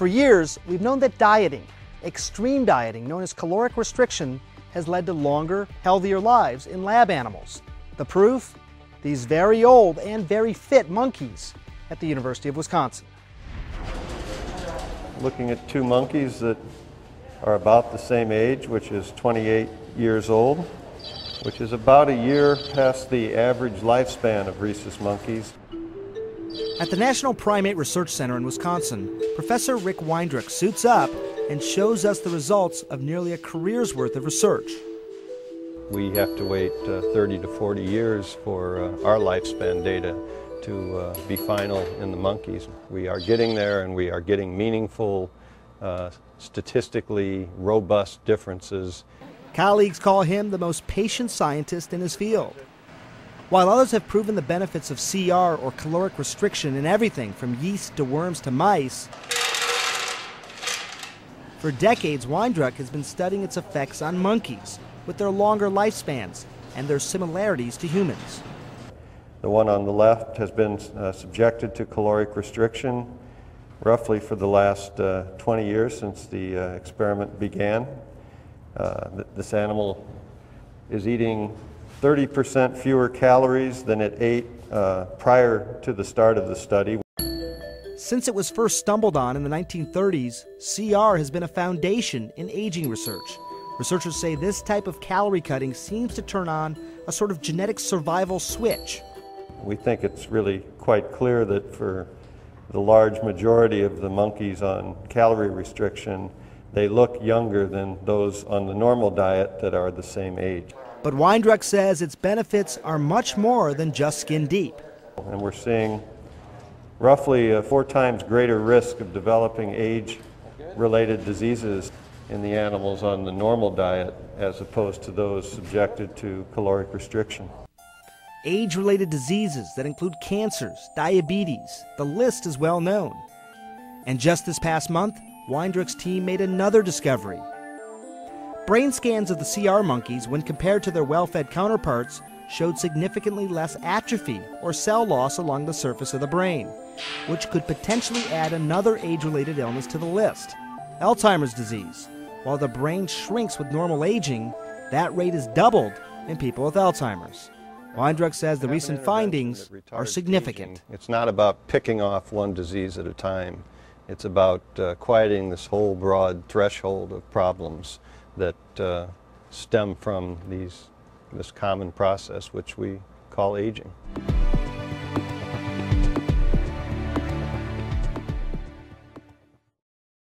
For years, we've known that dieting, extreme dieting known as caloric restriction, has led to longer, healthier lives in lab animals. The proof? These very old and very fit monkeys at the University of Wisconsin. Looking at two monkeys that are about the same age, which is 28 years old, which is about a year past the average lifespan of rhesus monkeys. At the National Primate Research Center in Wisconsin, Professor Rick Weindruck suits up and shows us the results of nearly a career's worth of research. We have to wait 30 to 40 years for our lifespan data to be final in the monkeys. We are getting there, and we are getting meaningful, statistically robust differences. Colleagues call him the most patient scientist in his field. While others have proven the benefits of CR, or caloric restriction, in everything from yeast to worms to mice, for decades Weindruck has been studying its effects on monkeys, with their longer lifespans and their similarities to humans. The one on the left has been subjected to caloric restriction roughly for the last 20 years since the experiment began. This animal is eating 30% fewer calories than it ate prior to the start of the study. Since it was first stumbled on in the 1930s, CR has been a foundation in aging research. Researchers say this type of calorie cutting seems to turn on a sort of genetic survival switch. We think it's really quite clear that for the large majority of the monkeys on calorie restriction, they look younger than those on the normal diet that are the same age. But Weindruck says its benefits are much more than just skin deep. And we're seeing roughly a 4 times greater risk of developing age-related diseases in the animals on the normal diet as opposed to those subjected to caloric restriction. Age-related diseases that include cancers, diabetes, the list is well known. And just this past month, Weindruck's team made another discovery. Brain scans of the CR monkeys, when compared to their well-fed counterparts, showed significantly less atrophy or cell loss along the surface of the brain, which could potentially add another age-related illness to the list, Alzheimer's disease. While the brain shrinks with normal aging, that rate is doubled in people with Alzheimer's. Weindruck says the recent findings are significant. It's not about picking off one disease at a time. It's about quieting this whole broad threshold of problems that stem from this common process which we call aging.